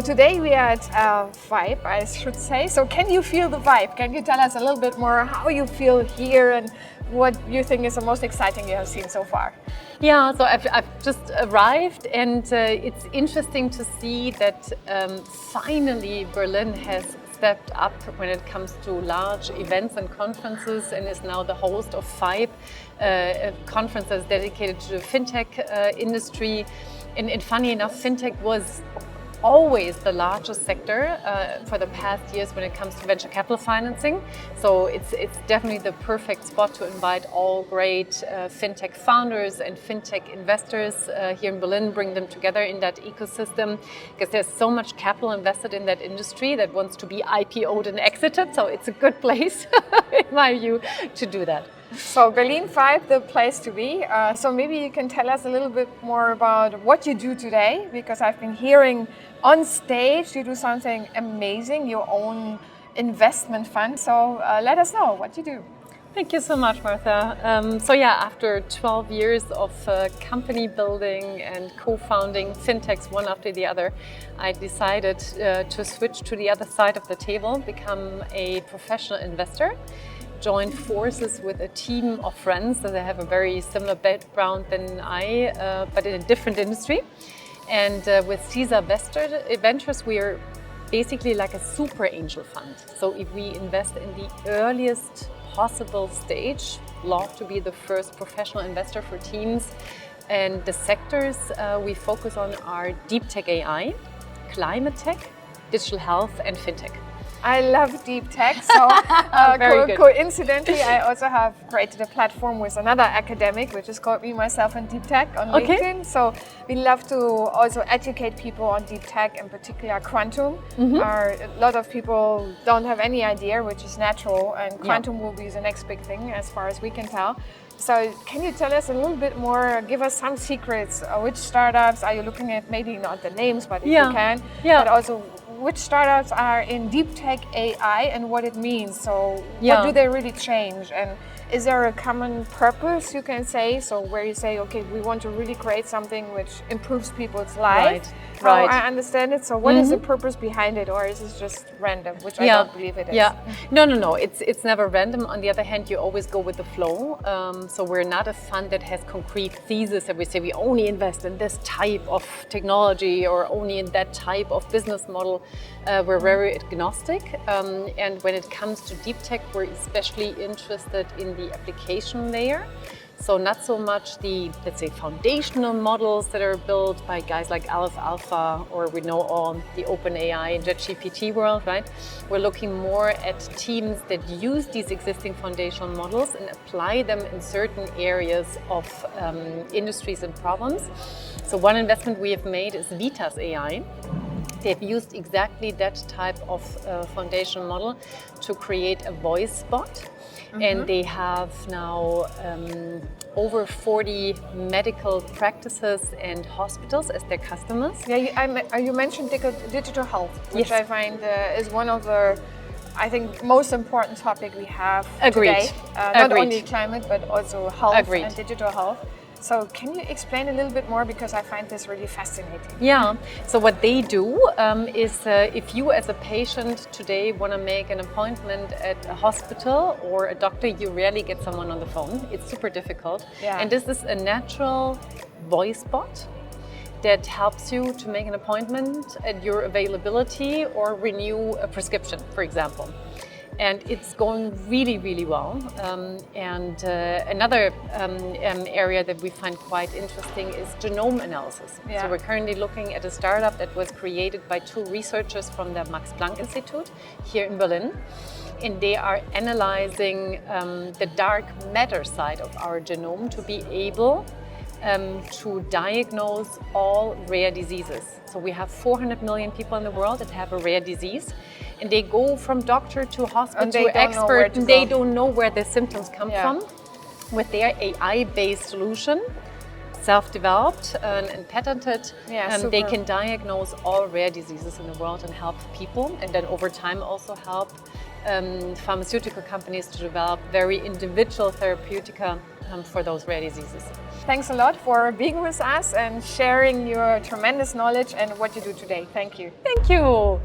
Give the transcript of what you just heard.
today we are at FIBE, I should say. So can you feel the vibe? Can you tell us a little bit more how you feel here and what you think is the most exciting you have seen so far? Yeah, so I've just arrived, and it's interesting to see that finally Berlin has stepped up when it comes to large events and conferences, and is now the host of FIBE, a conference that's dedicated to the fintech industry. And funny enough, fintech was always the largest sector for the past years when it comes to venture capital financing. So it's definitely the perfect spot to invite all great fintech founders and fintech investors here in Berlin, bring them together in that ecosystem, because there's so much capital invested in that industry that wants to be IPO'd and exited. So it's a good place, in my view, to do that. So Berlin FIBE, the place to be. So maybe you can tell us a little bit more about what you do today, because I've been hearing on stage you do something amazing, your own investment fund. So let us know what you do. Thank you so much, Martha. So yeah, after 12 years of company building and co-founding fintechs one after the other, I decided to switch to the other side of the table, become a professional investor. Joined forces with a team of friends that have a very similar background than I, but in a different industry. And with Caesar Ventures, we are basically like a super angel fund. So if we invest in the earliest possible stage, love to be the first professional investor for teams. And the sectors we focus on are deep tech AI, climate tech, digital health, and fintech. I love deep tech, so coincidentally I also have created a platform with another academic, which is called Me, Myself and Deep Tech on LinkedIn. So we love to also educate people on deep tech, in particular quantum. A lot of people don't have any idea, which is natural, and quantum will be the next big thing as far as we can tell. So can you tell us a little bit more, give us some secrets, which startups are you looking at, maybe not the names, but if you can, but also which startups are in deep tech AI and what it means. So what do they really change? And is there a common purpose, you can say? So where you say, okay, we want to really create something which improves people's lives. Right. I understand it. So what is the purpose behind it? Or is it just random, which I don't believe it is? Yeah. No. It's never random. On the other hand, you always go with the flow. So we're not a fund that has concrete thesis that we say we only invest in this type of technology or only in that type of business model. We're very agnostic. And when it comes to deep tech, we're especially interested in the application layer. So not so much the, let's say, foundational models that are built by guys like Aleph Alpha, or we know all the OpenAI and JetGPT world, right? We're looking more at teams that use these existing foundational models and apply them in certain areas of industries and problems. So one investment we have made is Vitas AI. They've used exactly that type of foundation model to create a voice bot. And they have now over 40 medical practices and hospitals as their customers. Yeah, you mentioned digital health, which I find is one of the, I think, most important topic we have today. Not only climate, but also health and digital health. So can you explain a little bit more, because I find this really fascinating. Yeah, so what they do is if you as a patient today want to make an appointment at a hospital or a doctor, you rarely get someone on the phone. It's super difficult. And this is a natural voice bot that helps you to make an appointment at your availability or renew a prescription, for example. And it's going really, really well. Another area that we find quite interesting is genome analysis. So we're currently looking at a startup that was created by two researchers from the Max Planck Institute here in Berlin. And they are analyzing the dark matter side of our genome to be able to diagnose all rare diseases. So we have 400 million people in the world that have a rare disease, and they go from doctor to hospital to expert, and they don't know where the symptoms come from. With their AI-based solution, self-developed and patented, they can diagnose all rare diseases in the world and help people, and then over time also help pharmaceutical companies to develop very individual therapeutica for those rare diseases. Thanks a lot for being with us and sharing your tremendous knowledge and what you do today. Thank you. Thank you.